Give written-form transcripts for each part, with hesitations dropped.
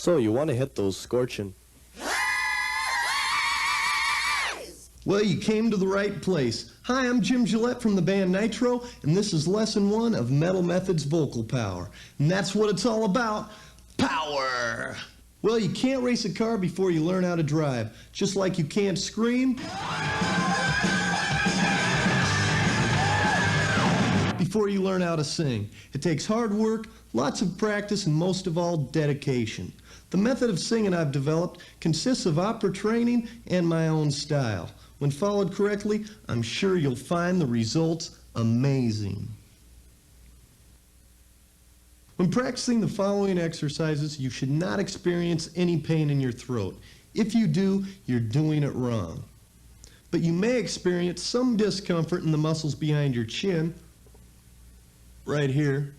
So you want to hit those scorching. Well, you came to the right place. Hi, I'm Jim Gillette from the band Nitro, and this is lesson 1 of Metal Method's Vocal Power. And that's what it's all about, power. Well, you can't race a car before you learn how to drive, just like you can't scream before you learn how to sing. It takes hard work, lots of practice, and most of all, dedication. The method of singing I've developed consists of opera training and my own style. When followed correctly, I'm sure you'll find the results amazing. When practicing the following exercises, you should not experience any pain in your throat. If you do, you're doing it wrong. But you may experience some discomfort in the muscles behind your chin, right here.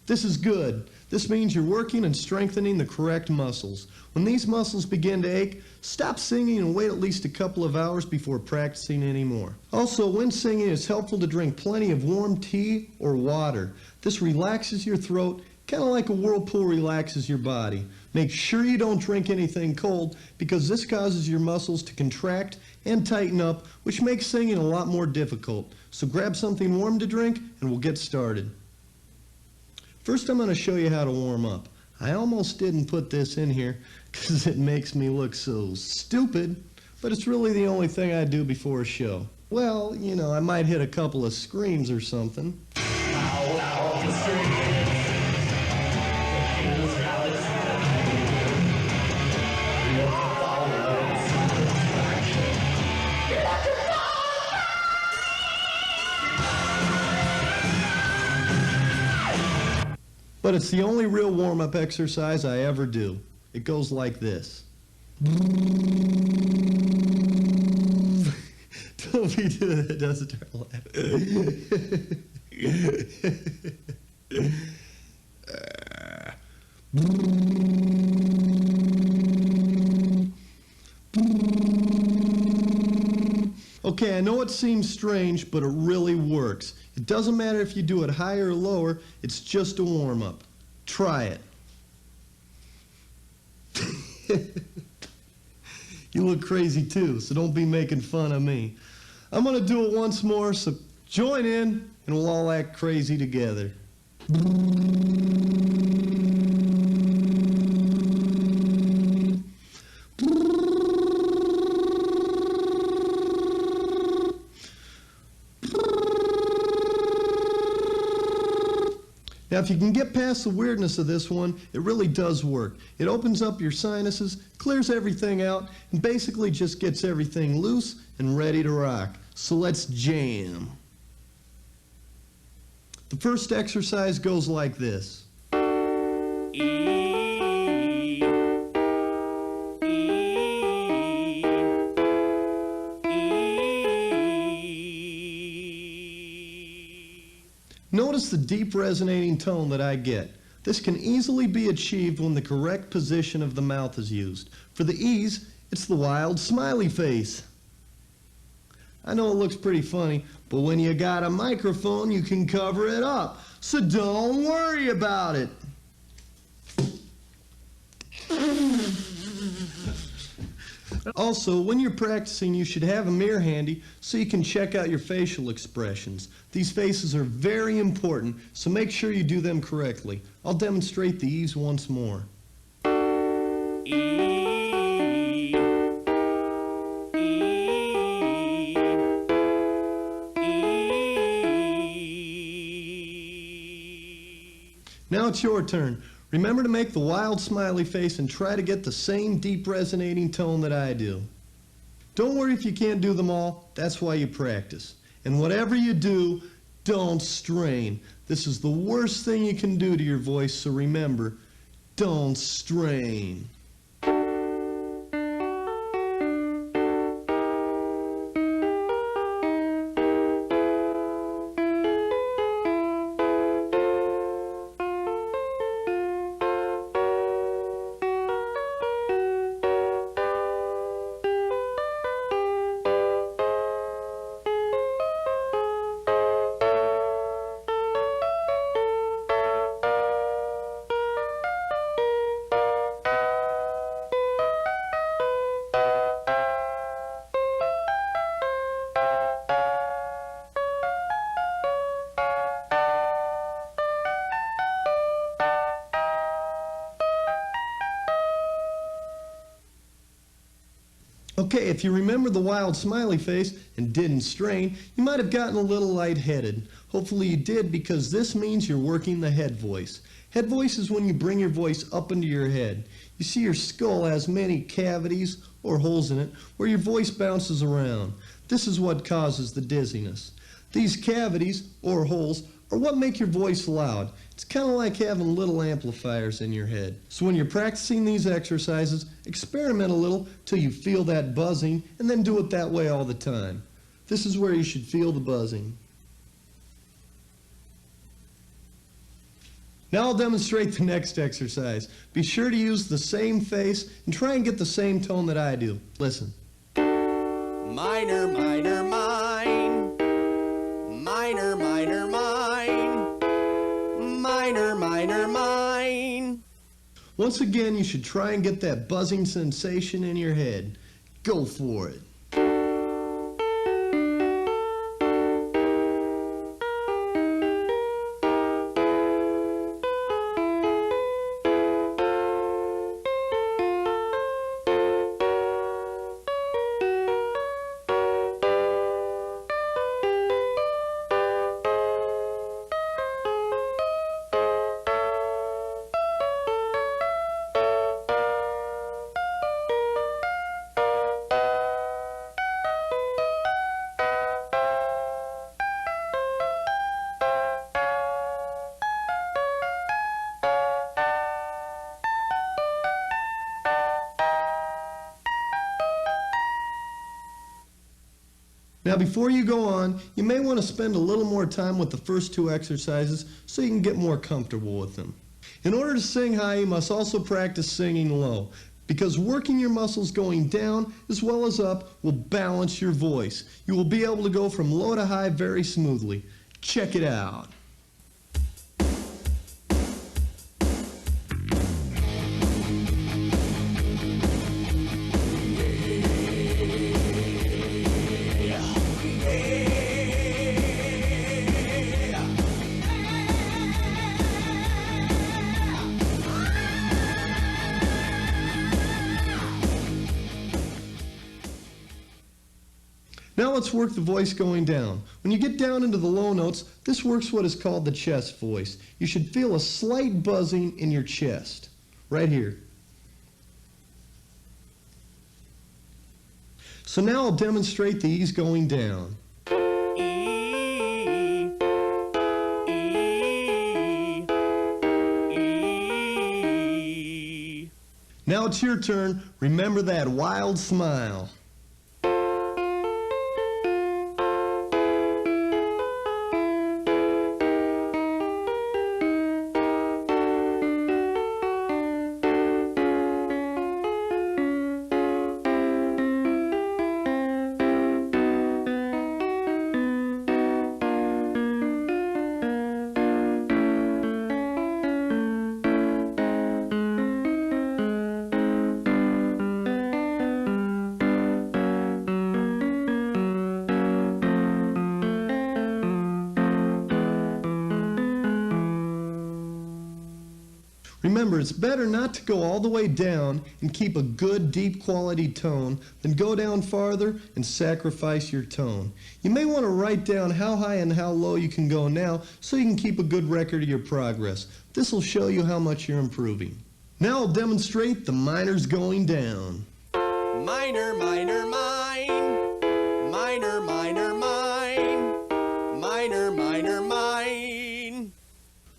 This is good. This means you're working and strengthening the correct muscles. When these muscles begin to ache, stop singing and wait at least a couple of hours before practicing anymore. Also, when singing, it's helpful to drink plenty of warm tea or water. This relaxes your throat, kind of like a whirlpool relaxes your body. Make sure you don't drink anything cold because this causes your muscles to contract and tighten up, which makes singing a lot more difficult. So grab something warm to drink and we'll get started. First, I'm going to show you how to warm up. I almost didn't put this in here because it makes me look so stupid, but it's really the only thing I do before a show. Well, you know, I might hit a couple of screams or something. But it's the only real warm-up exercise I ever do. It goes like this. Don't be doing that, doesn't it? Okay, I know it seems strange, but it really works. It doesn't matter if you do it higher or lower, it's just a warm-up. Try it. You look crazy too, so don't be making fun of me. I'm going to do it once more, so join in and we'll all act crazy together. Now, if you can get past the weirdness of this one, it really does work. It opens up your sinuses, clears everything out, and basically just gets everything loose and ready to rock. So let's jam. The first exercise goes like this. Notice the deep resonating tone that I get. This can easily be achieved when the correct position of the mouth is used. For the E's, it's the wild smiley face. I know it looks pretty funny, but when you got a microphone, you can cover it up. So don't worry about it. Also, when you're practicing, you should have a mirror handy so you can check out your facial expressions. These faces are very important, so make sure you do them correctly. I'll demonstrate the E's once more. Now it's your turn. Remember to make the wild smiley face and try to get the same deep resonating tone that I do. Don't worry if you can't do them all. That's why you practice. And whatever you do, don't strain. This is the worst thing you can do to your voice, so remember, don't strain. Okay, if you remember the wild smiley face and didn't strain, you might have gotten a little lightheaded. Hopefully you did, because this means you're working the head voice. Head voice is when you bring your voice up into your head. You see, your skull has many cavities or holes in it where your voice bounces around. This is what causes the dizziness. These cavities or holes are what make your voice loud. It's kind of like having little amplifiers in your head. So when you're practicing these exercises, experiment a little till you feel that buzzing, and then do it that way all the time. This is where you should feel the buzzing. Now I'll demonstrate the next exercise. Be sure to use the same face and try and get the same tone that I do. Listen. Minor, minor, mine. Minor, minor, mine. Minor, minor, mine. Once again, you should try and get that buzzing sensation in your head. Go for it. Now before you go on, you may want to spend a little more time with the first two exercises so you can get more comfortable with them. In order to sing high, you must also practice singing low, because working your muscles going down as well as up will balance your voice. You will be able to go from low to high very smoothly. Check it out. Now let's work the voice going down. When you get down into the low notes, this works what is called the chest voice. You should feel a slight buzzing in your chest, right here. So now I'll demonstrate these going down. Now it's your turn. Remember that wild smile. Remember, it's better not to go all the way down and keep a good, deep quality tone than go down farther and sacrifice your tone. You may want to write down how high and how low you can go now so you can keep a good record of your progress. This will show you how much you're improving. Now I'll demonstrate the minors going down. Minor, minor, mine. Minor, minor, mine. Minor, minor, mine.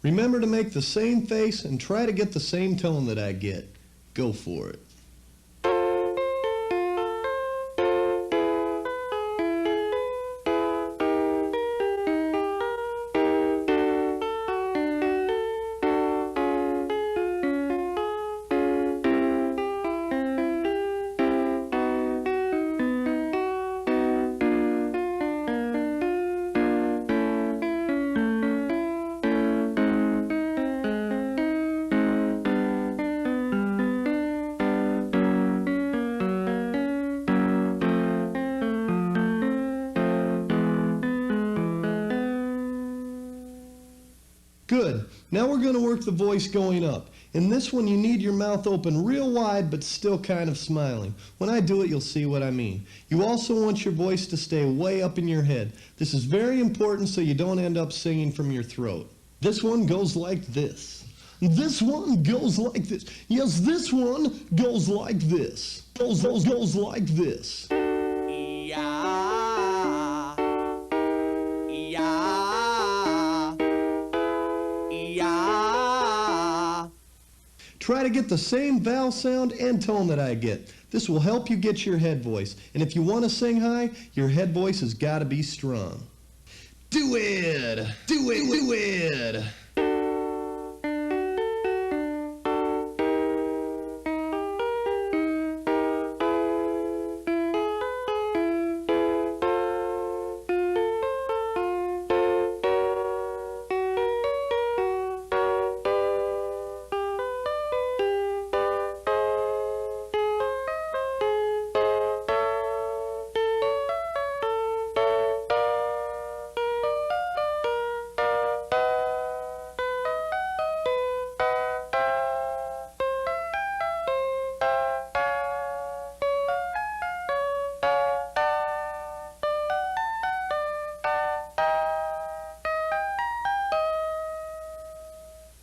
Remember to make the same face and try to get the same tone that I get. Go for it. Good. Now we're going to work the voice going up. In this one, you need your mouth open real wide, but still kind of smiling. When I do it, you'll see what I mean. You also want your voice to stay way up in your head. This is very important so you don't end up singing from your throat. This one goes like this. This one goes like this. Yes, this one goes like this. Goes like this. Yeah. Yeah. Yeah. Try to get the same vowel sound and tone that I get. This will help you get your head voice. And if you want to sing high, your head voice has got to be strong. Do it! Do it! Do it!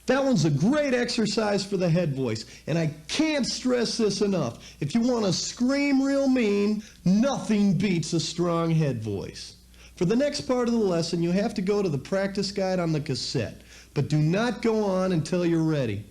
That one's a great exercise for the head voice, and I can't stress this enough. If you want to scream real mean, nothing beats a strong head voice. For the next part of the lesson, you have to go to the practice guide on the cassette, but do not go on until you're ready.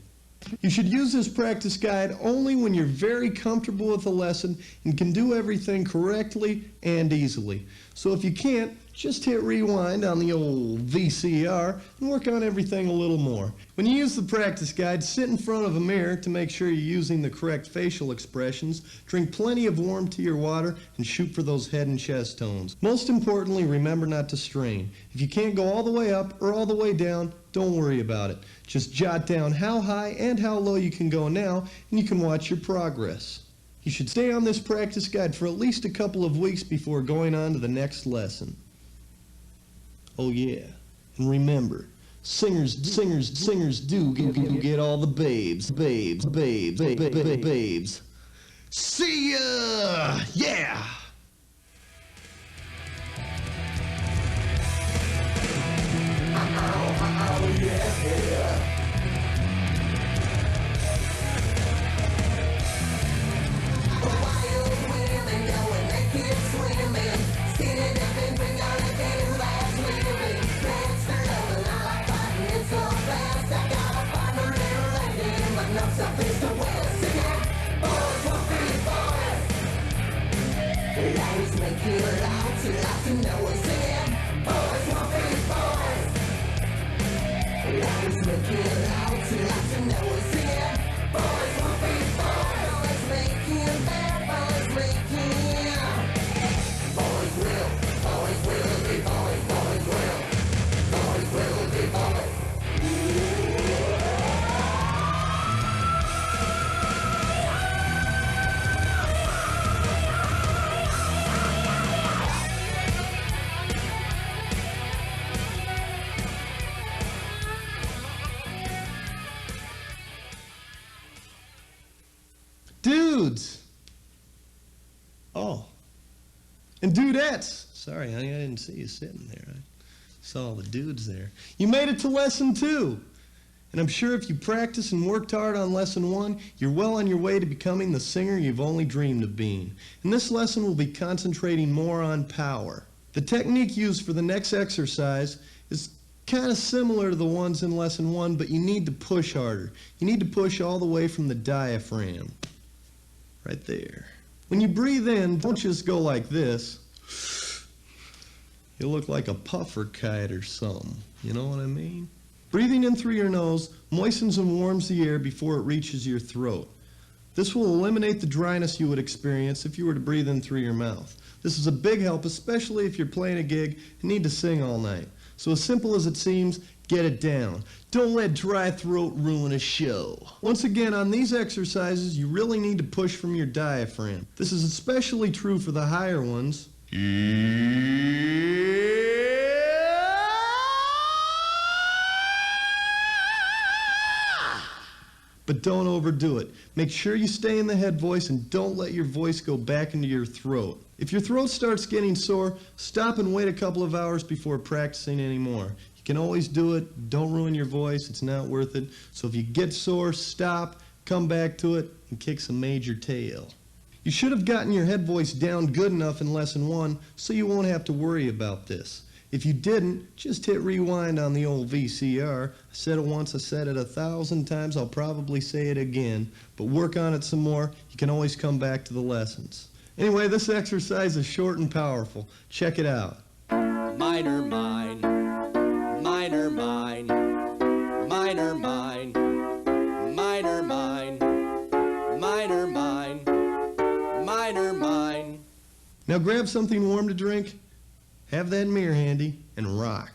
You should use this practice guide only when you're very comfortable with the lesson and can do everything correctly and easily. So if you can't, just hit rewind on the old VCR and work on everything a little more. When you use the practice guide, sit in front of a mirror to make sure you're using the correct facial expressions, drink plenty of warm tea or water, and shoot for those head and chest tones. Most importantly, remember not to strain. If you can't go all the way up or all the way down, don't worry about it. Just jot down how high and how low you can go now, and you can watch your progress. You should stay on this practice guide for at least a couple of weeks before going on to the next lesson. Oh yeah, and remember, singers do get all the babes. See ya! Yeah! Dudes! Oh. And dudettes! Sorry, honey, I didn't see you sitting there. I saw all the dudes there. You made it to lesson 2! And I'm sure if you practiced and worked hard on lesson 1, you're well on your way to becoming the singer you've only dreamed of being. And this lesson will be concentrating more on power. The technique used for the next exercise is kind of similar to the ones in lesson 1, but you need to push harder. You need to push all the way from the diaphragm. Right there. When you breathe in, don't just go like this. You'll look like a puffer kite or something. You know what I mean? Breathing in through your nose moistens and warms the air before it reaches your throat. This will eliminate the dryness you would experience if you were to breathe in through your mouth. This is a big help, especially if you're playing a gig and need to sing all night. So as simple as it seems, get it down. Don't let dry throat ruin a show. Once again, on these exercises, you really need to push from your diaphragm. This is especially true for the higher ones. But but don't overdo it. Make sure you stay in the head voice and don't let your voice go back into your throat. If your throat starts getting sore, stop and wait a couple of hours before practicing anymore. You can always do it. Don't ruin your voice. It's not worth it. So if you get sore, stop, come back to it, and kick some major tail. You should have gotten your head voice down good enough in lesson 1 so you won't have to worry about this. If you didn't, just hit rewind on the old VCR. I said it once, I said it 1,000 times, I'll probably say it again, but work on it some more. You can always come back to the lessons. Anyway, this exercise is short and powerful. Check it out. Minor mine, minor mine, minor mine, minor mine, minor mine, minor mine. Now grab something warm to drink, have that mirror handy, and rock.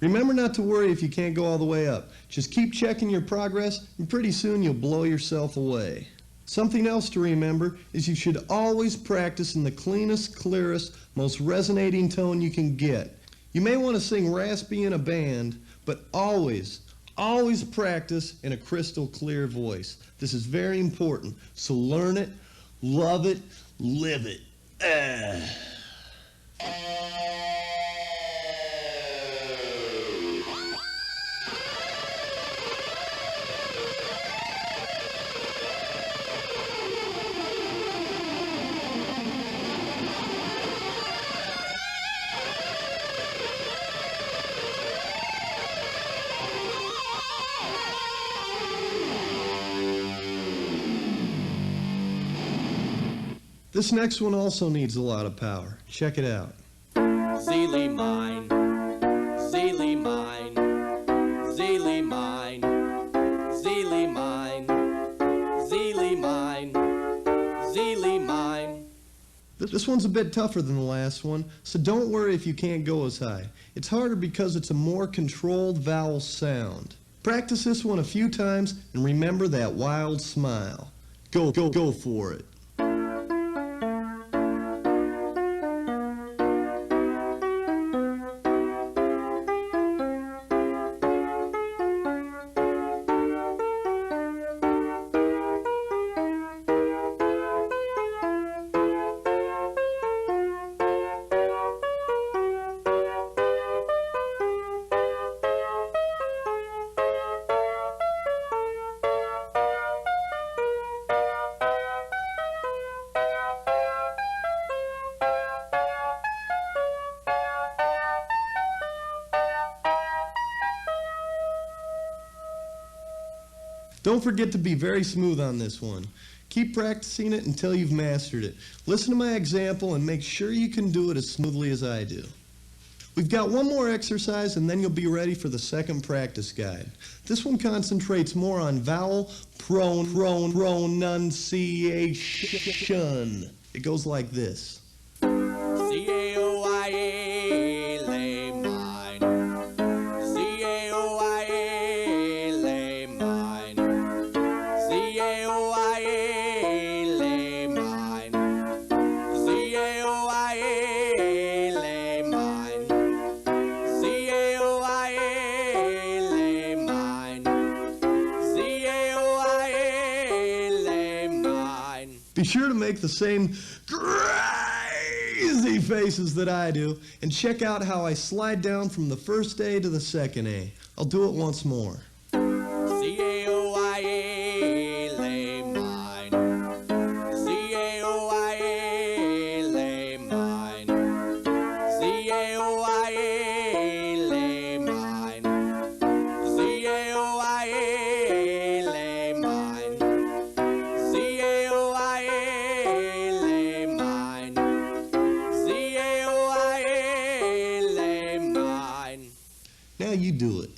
Remember not to worry if you can't go all the way up. Just keep checking your progress, and pretty soon you'll blow yourself away. Something else to remember is you should always practice in the cleanest, clearest, most resonating tone you can get. You may want to sing raspy in a band, but always practice in a crystal clear voice. This is very important, so learn it, love it, live it. This next one also needs a lot of power. Check it out. Zeely mine, Zeely mine, Zeely mine, Zeely mine, Zeely mine, Zeely mine. This one's a bit tougher than the last one, so don't worry if you can't go as high. It's harder because it's a more controlled vowel sound. Practice this one a few times and remember that wild smile. Go for it. Don't forget to be very smooth on this one. Keep practicing it until you've mastered it. Listen to my example and make sure you can do it as smoothly as I do. We've got one more exercise and then you'll be ready for the second practice guide. This one concentrates more on vowel pronunciation. It goes like this. C-A-O-I-A, lay mine. C-A-O-I-A, lay mine. C-A-O-I-A, lay mine. C-A-O-I-A, lay mine. C-A-O-I-A, lay mine. C-A-O-I-A, lay mine. Be sure to make the same crazy faces that I do, and check out how I slide down from the first A to the second A. I'll do it once more. C-A-O-I-A, lay mine. C-A-O-I-A, lay mine. C-A-O-I-A, lay mine. C-A-O-I-A, lay mine. C-A-O-I-A, lay Now you do it.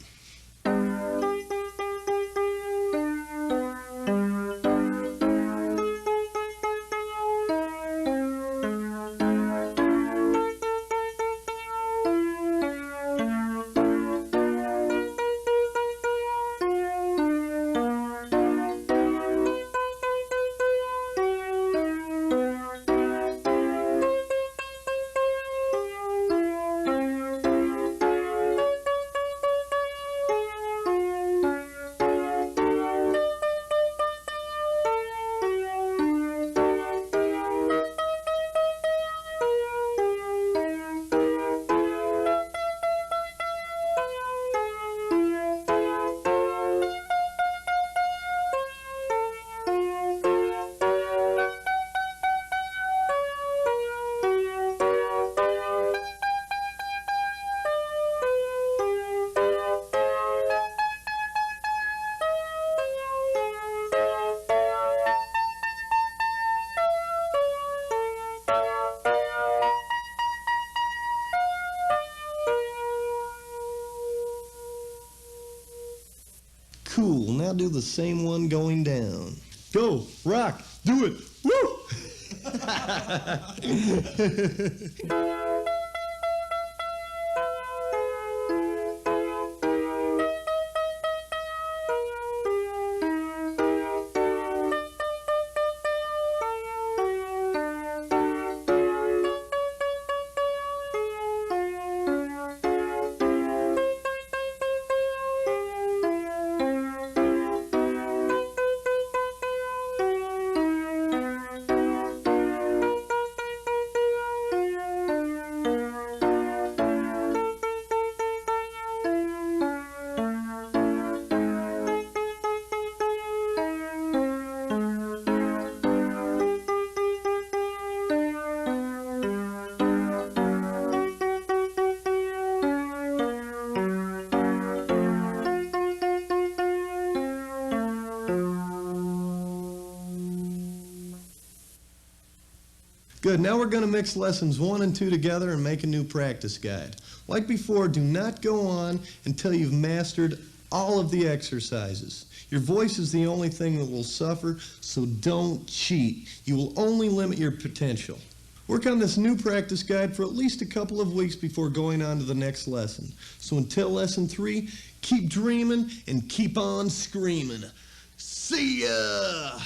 Cool, now do the same one going down. Go, rock, do it, woo! Good, now we're going to mix lessons 1 and 2 together and make a new practice guide. Like before, do not go on until you've mastered all of the exercises. Your voice is the only thing that will suffer, so don't cheat. You will only limit your potential. Work on this new practice guide for at least a couple of weeks before going on to the next lesson. So until lesson 3, keep dreaming and keep on screaming. See ya!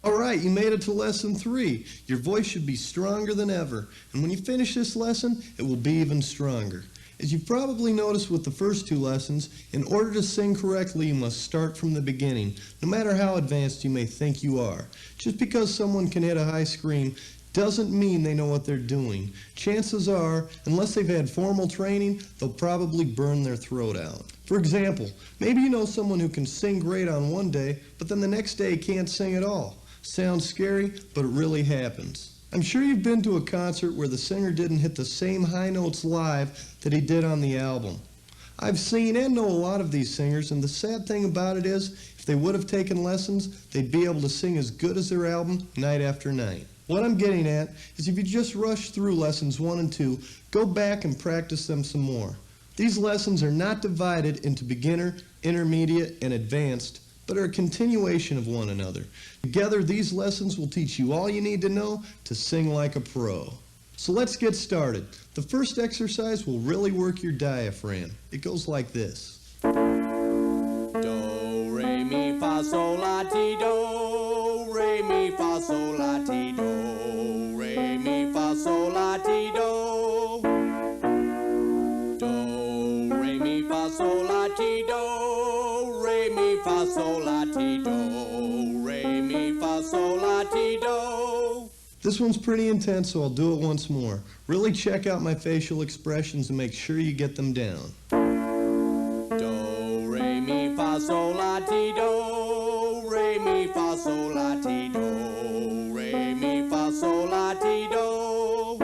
All right, you made it to lesson 3. Your voice should be stronger than ever. And when you finish this lesson, it will be even stronger. As you've probably noticed with the first 2 lessons, in order to sing correctly, you must start from the beginning, no matter how advanced you may think you are. Just because someone can hit a high scream doesn't mean they know what they're doing. Chances are, unless they've had formal training, they'll probably burn their throat out. For example, maybe you know someone who can sing great on one day, but then the next day can't sing at all. Sounds scary, but it really happens. I'm sure you've been to a concert where the singer didn't hit the same high notes live that he did on the album. I've seen and know a lot of these singers, and the sad thing about it is, if they would have taken lessons, they'd be able to sing as good as their album night after night. What I'm getting at is if you just rush through lessons 1 and 2, go back and practice them some more. These lessons are not divided into beginner, intermediate, and advanced, but are a continuation of one another. Together, these lessons will teach you all you need to know to sing like a pro. So let's get started. The first exercise will really work your diaphragm. It goes like this. Do, re, mi, fa, sol, la, ti, do. Re, mi, fa, sol, la, ti, do. Re, mi, fa, sol, la, ti, do. Do, re, mi, fa, sol, la, ti, do. Re, mi, fa, sol, la, ti, do. Re, mi, fa, sol, la, ti, do. This one's pretty intense, so I'll do it once more. Really check out my facial expressions and make sure you get them down. Do, re, mi, fa, sol, la, ti, do. Re, mi, fa, sol, la, ti, do. Re, mi, fa, sol, la, ti, do.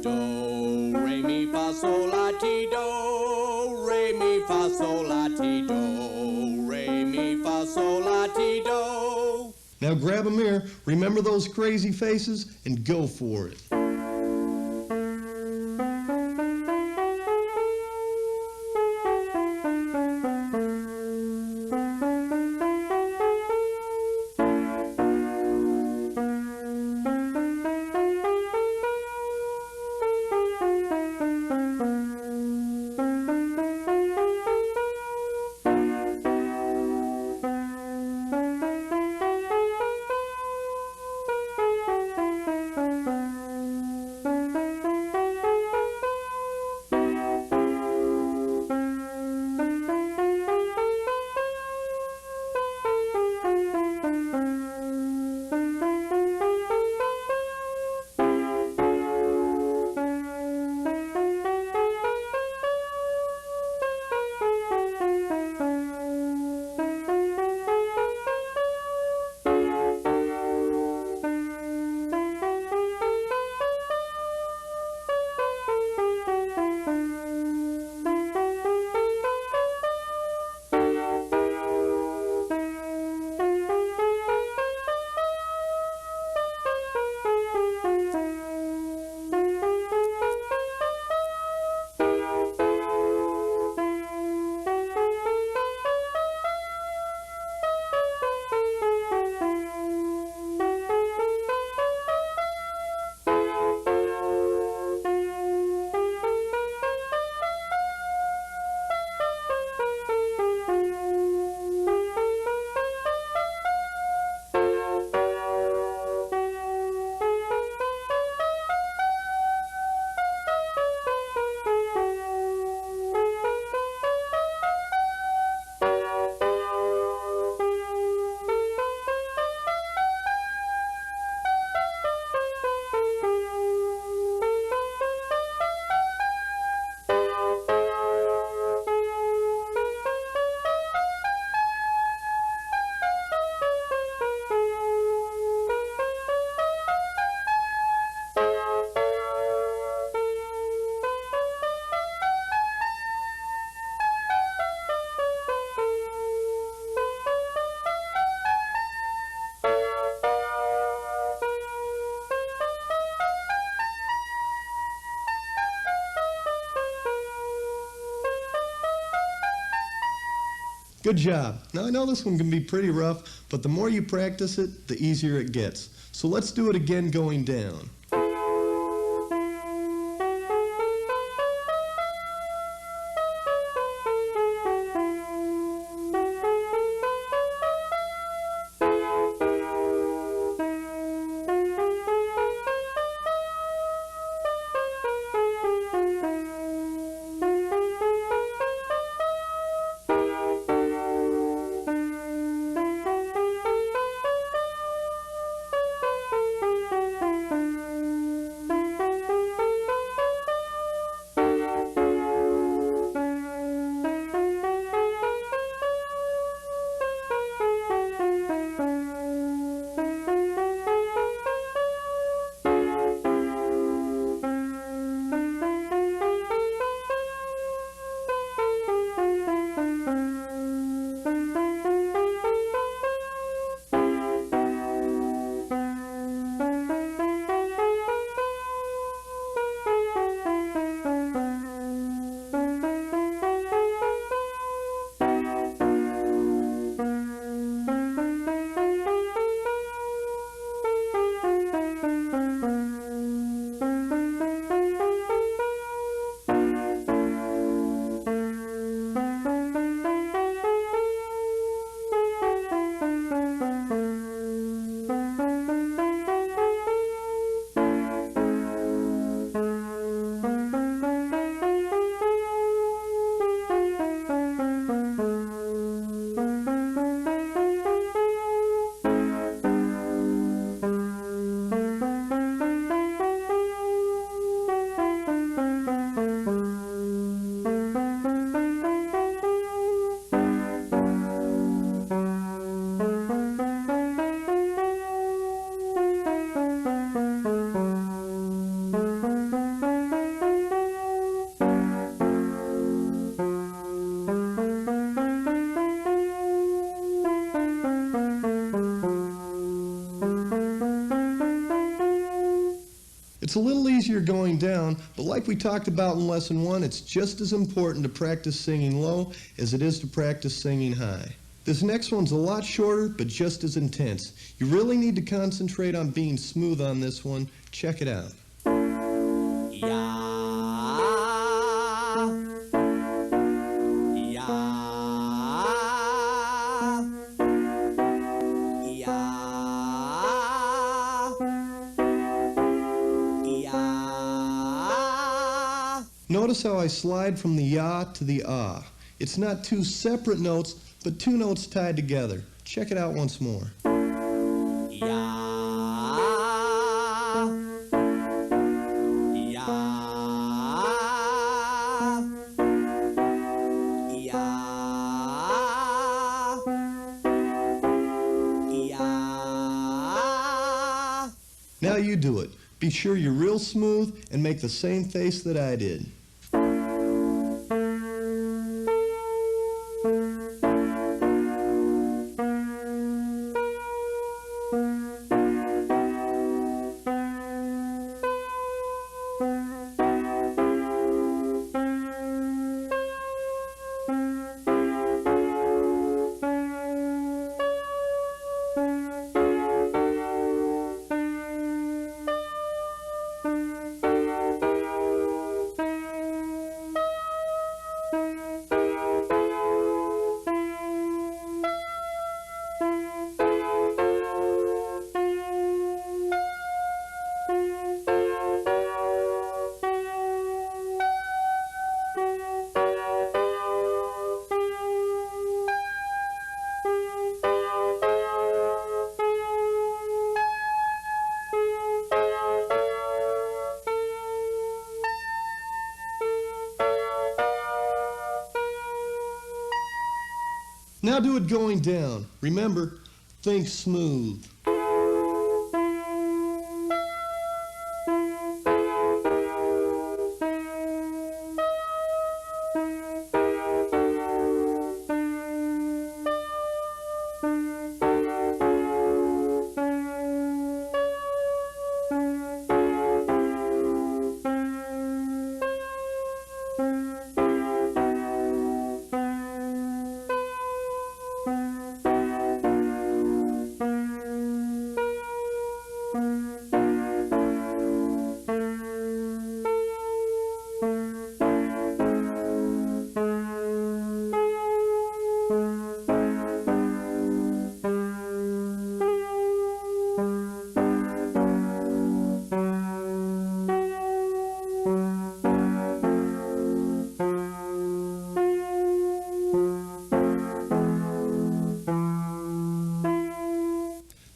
Do, re, mi, fa, sol, la, ti, do. Re, mi, fa, sol, la, ti, do. Re, mi, fa, sol, la, ti, do. Now grab a mirror, remember those crazy faces, and go for it. Good job. Now I know this one can be pretty rough, but the more you practice it, the easier it gets. So let's do it again going down. It's a little easier going down, but like we talked about in Lesson 1, it's just as important to practice singing low as it is to practice singing high. This next one's a lot shorter, but just as intense. You really need to concentrate on being smooth on this one. Check it out. Ya. Notice how I slide from the ya to the ah. It's not two separate notes, but two notes tied together. Check it out once more. Ya. Ya. Ya. Ya. Now you do it. Be sure you're real smooth and make the same face that I did. Now do it going down. Remember, think smooth.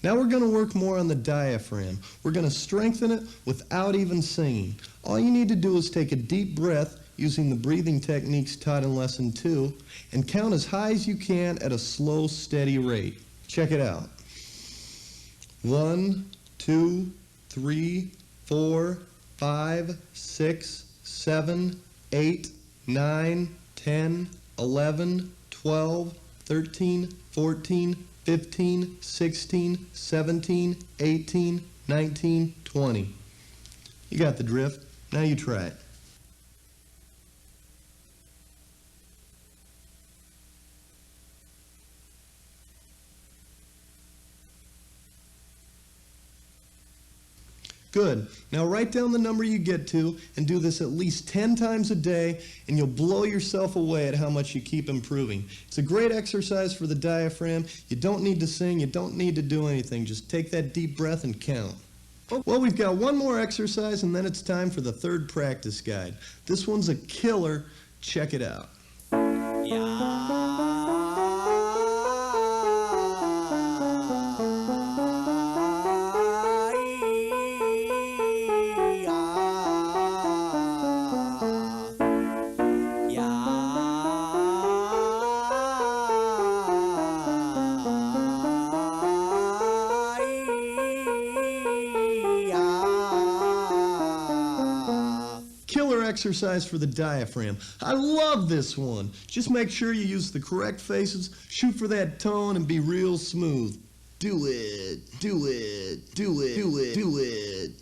Now we're going to work more on the diaphragm. We're going to strengthen it without even singing. All you need to do is take a deep breath using the breathing techniques taught in Lesson 2 and count as high as you can at a slow, steady rate. Check it out. 1, 2, 3, 4, 5, 6, 7, 8, 9, 10, 11, 12, 13, 14, 15, 16, 17, 18, 19, 20. You got the drift. Now you try it. Good. Now write down the number you get to and do this at least 10 times a day, and you'll blow yourself away at how much you keep improving. It's a great exercise for the diaphragm. You don't need to sing. You don't need to do anything. Just take that deep breath and count. Well, we've got one more exercise, and then it's time for the third practice guide. This one's a killer. Check it out. Ya. Exercise for the diaphragm. I love this one. Just make sure you use the correct faces, shoot for that tone, and be real smooth. Do it, do it, do it, do it, do it.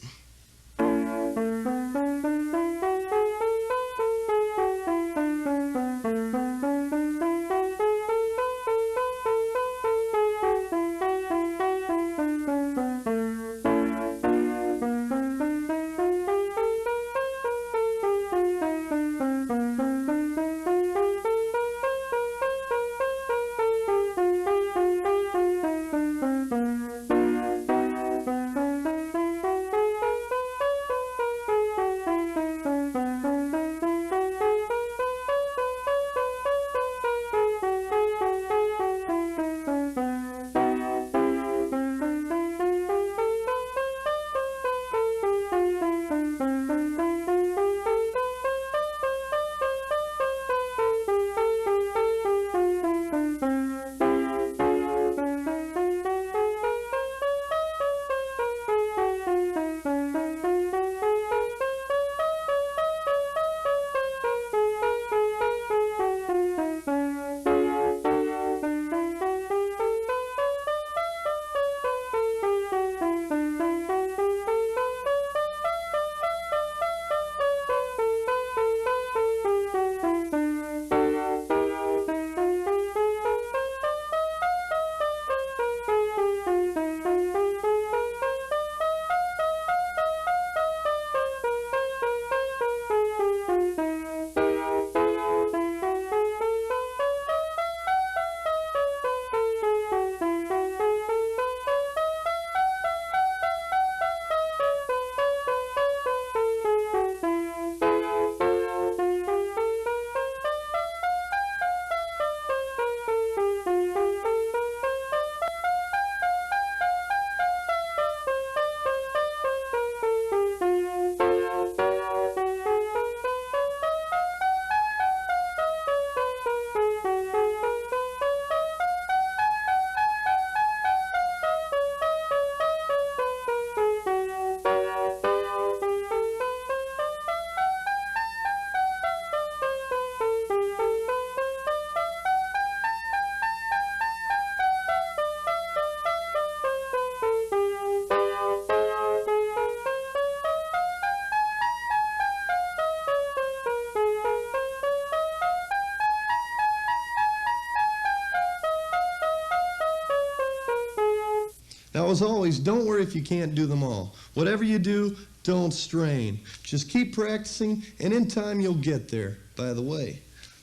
as always, don't worry if you can't do them all. Whatever you do, don't strain. Just keep practicing, and in time you'll get there. By the way,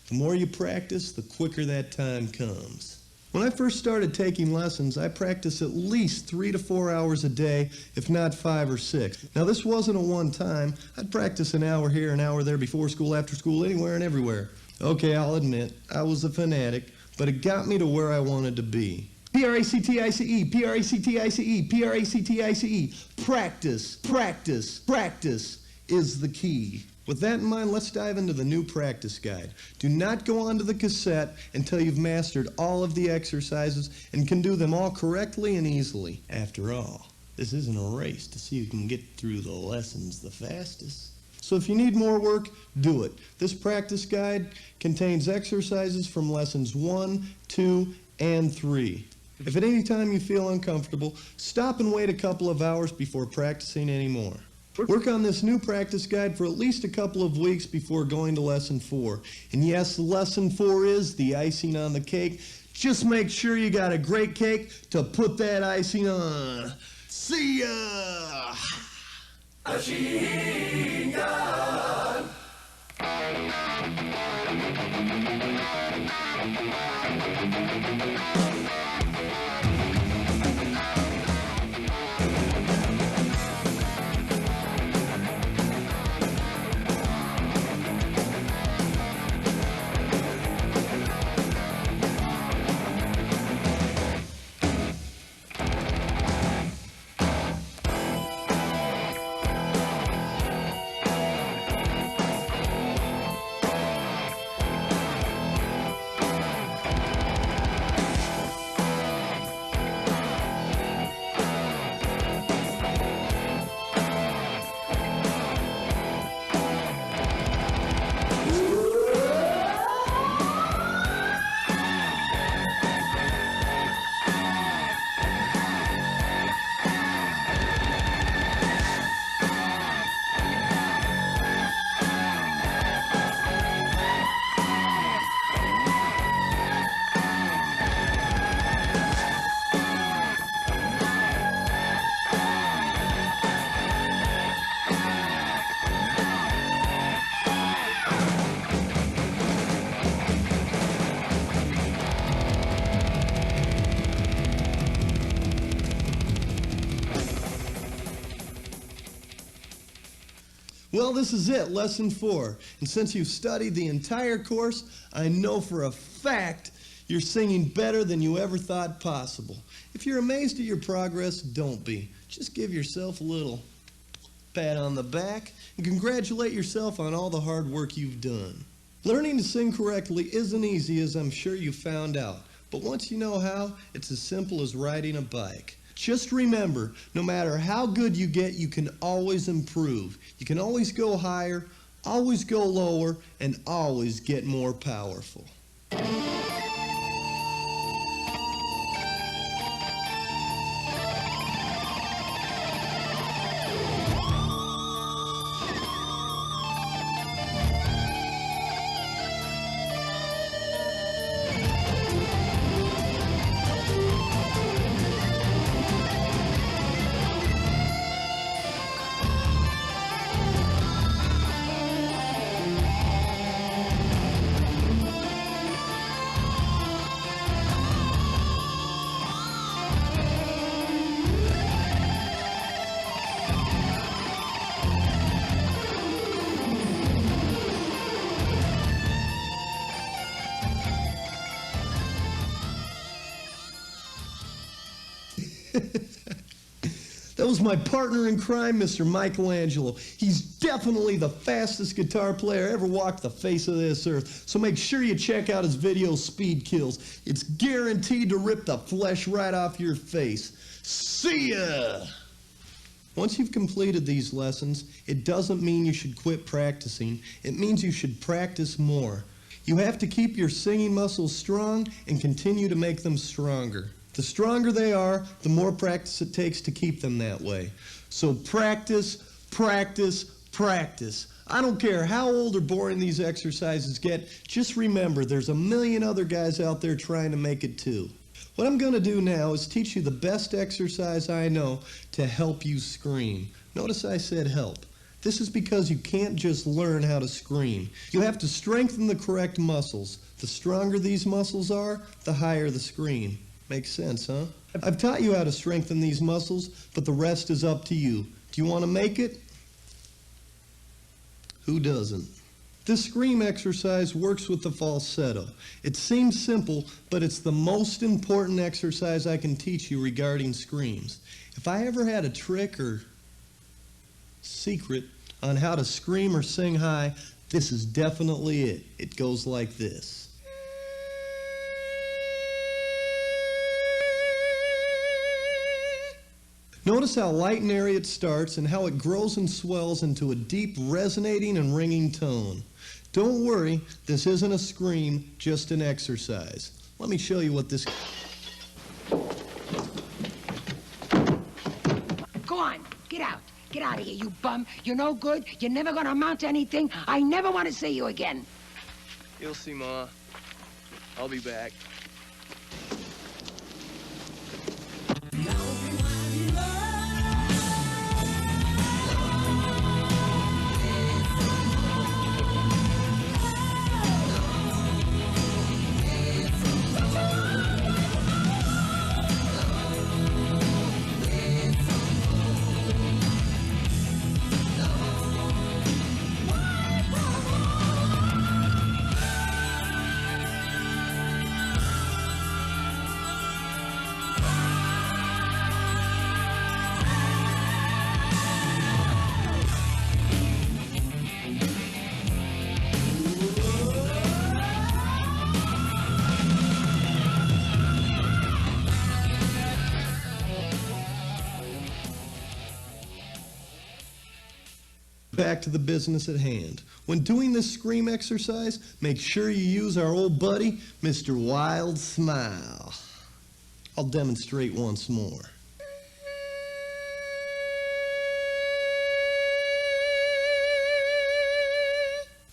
the more you practice, the quicker that time comes. When I first started taking lessons, I practiced at least 3 to 4 hours a day, if not 5 or 6. Now, this wasn't a one-time. I'd practice an hour here, an hour there, before school, after school, anywhere and everywhere. Okay, I'll admit, I was a fanatic, but it got me to where I wanted to be. P-R-A-C-T-I-C-E, P-R-A-C-T-I-C-E, P-R-A-C-T-I-C-E. Practice, practice, practice is the key. With that in mind, let's dive into the new practice guide. Do not go onto the cassette until you've mastered all of the exercises and can do them all correctly and easily. After all, this isn't a race to see who can get through the lessons the fastest. So if you need more work, do it. This practice guide contains exercises from lessons 1, 2, and 3. If at any time you feel uncomfortable, stop and wait a couple of hours before practicing anymore. Work on this new practice guide for at least a couple of weeks before going to lesson 4. And yes, lesson 4 is the icing on the cake. Just make sure you got a great cake to put that icing on. See ya! Machine gun! Well, this is it, lesson 4. And since you've studied the entire course, I know for a fact you're singing better than you ever thought possible. If you're amazed at your progress, don't be. Just give yourself a little pat on the back and congratulate yourself on all the hard work you've done. Learning to sing correctly isn't easy, as I'm sure you found out. But once you know how, it's as simple as riding a bike. Just remember, no matter how good you get, you can always improve. You can always go higher, always go lower, and always get more powerful. That was my partner in crime, Mr. Michelangelo. He's definitely the fastest guitar player ever walked the face of this earth. So make sure you check out his video, Speed Kills. It's guaranteed to rip the flesh right off your face. See ya! Once you've completed these lessons, it doesn't mean you should quit practicing. It means you should practice more. You have to keep your singing muscles strong and continue to make them stronger. The stronger they are, the more practice it takes to keep them that way. So practice, practice, practice. I don't care how old or boring these exercises get, just remember there's a million other guys out there trying to make it too. What I'm going to do now is teach you the best exercise I know to help you scream. Notice I said help. This is because you can't just learn how to scream. You have to strengthen the correct muscles. The stronger these muscles are, the higher the scream. Makes sense, huh? I've taught you how to strengthen these muscles, but the rest is up to you. Do you want to make it? Who doesn't? This scream exercise works with the falsetto. It seems simple, but it's the most important exercise I can teach you regarding screams. If I ever had a trick or secret on how to scream or sing high, this is definitely it. It goes like this. Notice how light and airy it starts and how it grows and swells into a deep resonating and ringing tone. Don't worry, this isn't a scream, just an exercise. Let me show you what this... Go on, get out. Get out of here, you bum. You're no good. You're never gonna amount to anything. I never want to see you again. You'll see, Ma. I'll be back. Back to the business at hand. When doing this scream exercise, make sure you use our old buddy, Mr. Wild Smile. I'll demonstrate once more.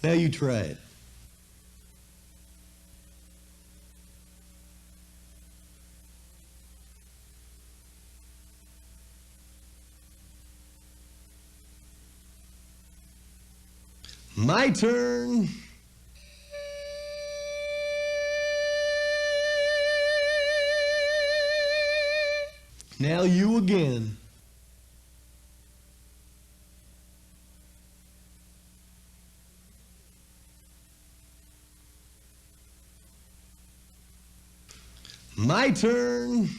Now you try it. My turn. Now you again. My turn.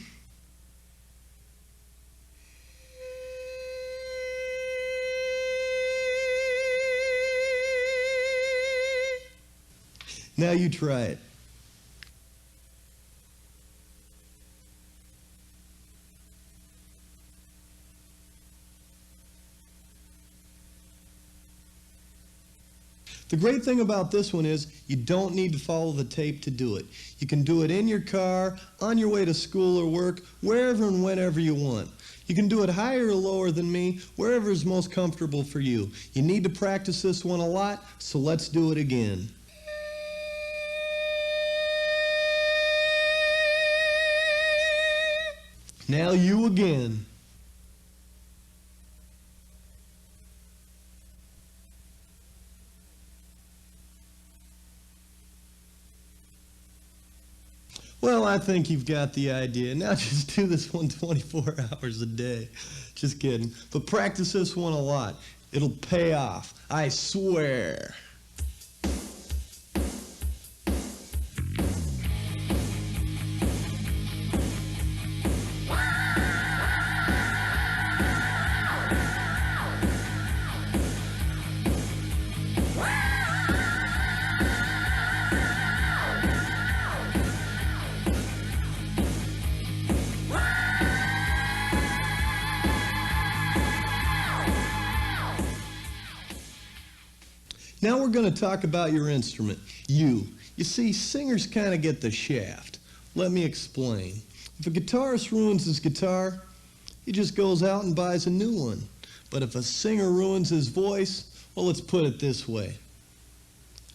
Now you try it. The great thing about this one is you don't need to follow the tape to do it. You can do it in your car, on your way to school or work, wherever and whenever you want. You can do it higher or lower than me, wherever is most comfortable for you. You need to practice this one a lot, so let's do it again. Now you again. Well, I think you've got the idea. Now just do this one 24 hours a day. Just kidding. But practice this one a lot. It'll pay off. I swear. Now we're going to talk about your instrument, you. You see, singers kind of get the shaft. Let me explain. If a guitarist ruins his guitar, he just goes out and buys a new one. But if a singer ruins his voice, well, let's put it this way.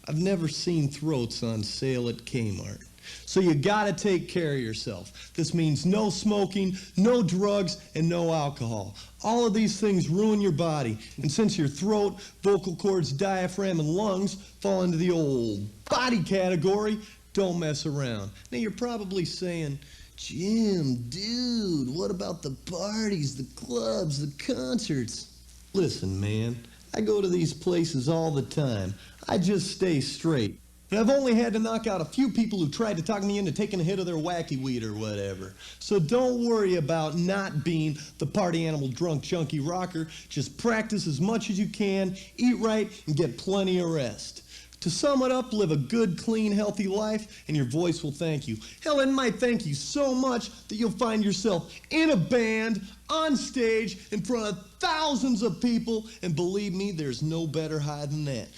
I've never seen throats on sale at Kmart. So you gotta take care of yourself. This means no smoking, no drugs, and no alcohol. All of these things ruin your body. And since your throat, vocal cords, diaphragm, and lungs fall into the old body category, don't mess around. Now you're probably saying, Jim, dude, what about the parties, the clubs, the concerts? Listen, man, I go to these places all the time. I just stay straight. And I've only had to knock out a few people who tried to talk me into taking a hit of their wacky weed or whatever. So don't worry about not being the party animal drunk junkie rocker. Just practice as much as you can, eat right, and get plenty of rest. To sum it up, live a good, clean, healthy life, and your voice will thank you. Hell, it might thank you so much that you'll find yourself in a band, on stage, in front of thousands of people, and believe me, there's no better high than that.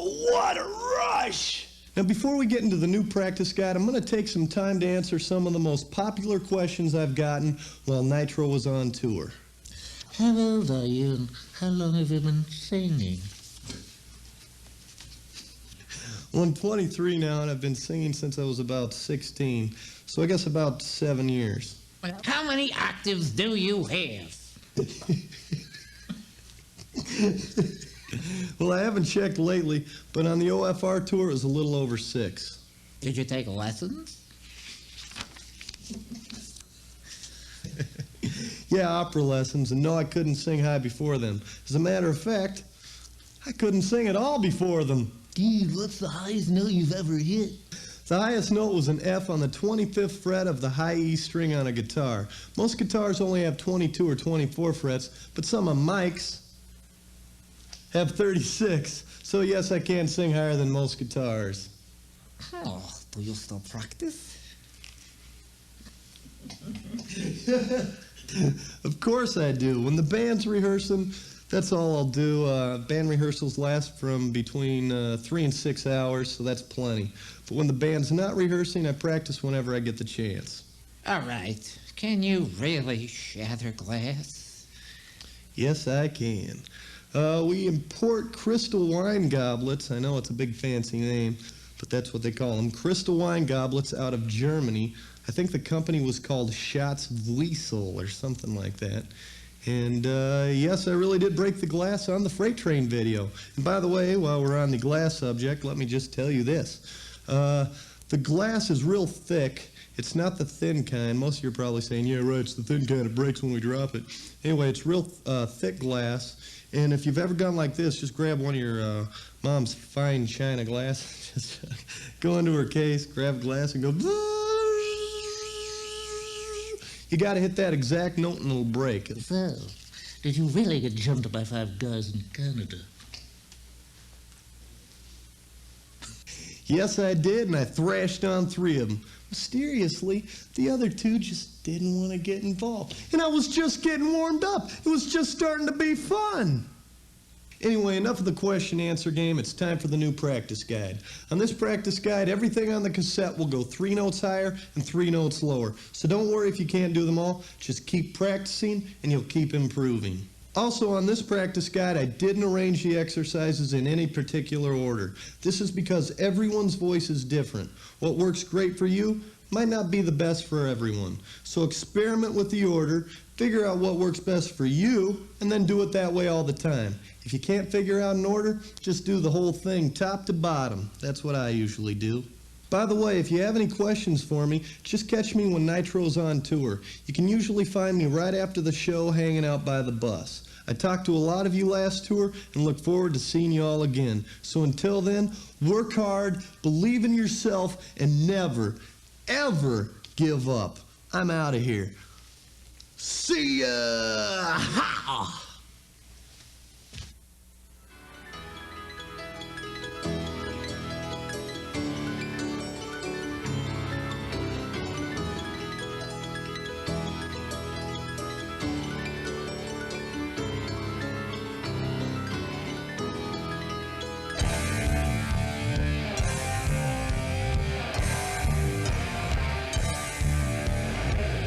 What a rush! Now, before we get into the new practice guide, I'm going to take some time to answer some of the most popular questions I've gotten while Nitro was on tour. How old are you and how long have you been singing? Well, I'm 23 now, and I've been singing since I was about 16, so I guess about 7 years. Well, how many octaves do you have? Well, I haven't checked lately, but on the OFR tour, it was a little over 6. Did you take lessons? Yeah, opera lessons, and no, I couldn't sing high before them. As a matter of fact, I couldn't sing at all before them. Dude, what's the highest note you've ever hit? The highest note was an F on the 25th fret of the high E string on a guitar. Most guitars only have 22 or 24 frets, but some of Mike's have 36. So yes, I can sing higher than most guitars. Oh, do you still practice? Of course I do. When the band's rehearsing, that's all I'll do. Band rehearsals last from between 3 and 6 hours, so that's plenty. But when the band's not rehearsing, I practice whenever I get the chance. All right. Can you really shatter glass? Yes, I can. We import crystal wine goblets. I know it's a big fancy name, but that's what they call them. Crystal wine goblets out of Germany. I think the company was called Schatzwiesel or something like that. And yes, I really did break the glass on the freight train video. And by the way, while we're on the glass subject, let me just tell you this. The glass is real thick. It's not the thin kind. Most of you are probably saying, yeah, right, it's the thin kind. It breaks when we drop it. Anyway, it's real thick glass. And if you've ever gone like this, just grab one of your mom's fine china glass. Just go into her case, grab a glass, and go... You got to hit that exact note and it'll break. So, did you really get jumped by 5 guys in Canada? Yes, I did, and I thrashed on 3 of them. Mysteriously, the other 2 just didn't want to get involved. And I was just getting warmed up. It was just starting to be fun. Anyway, enough of the question-answer game. It's time for the new practice guide. On this practice guide, everything on the cassette will go 3 notes higher and 3 notes lower. So don't worry if you can't do them all. Just keep practicing, and you'll keep improving. Also, on this practice guide, I didn't arrange the exercises in any particular order. This is because everyone's voice is different. What works great for you might not be the best for everyone. So experiment with the order, figure out what works best for you, and then do it that way all the time. If you can't figure out an order, just do the whole thing top to bottom. That's what I usually do. By the way, if you have any questions for me, just catch me when Nitro's on tour. You can usually find me right after the show hanging out by the bus. I talked to a lot of you last tour and look forward to seeing you all again. So until then, work hard, believe in yourself, and never, ever give up. I'm out of here. See ya! Ha!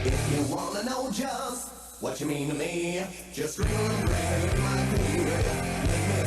If you wanna know just what you mean to me, just remember my baby. Make me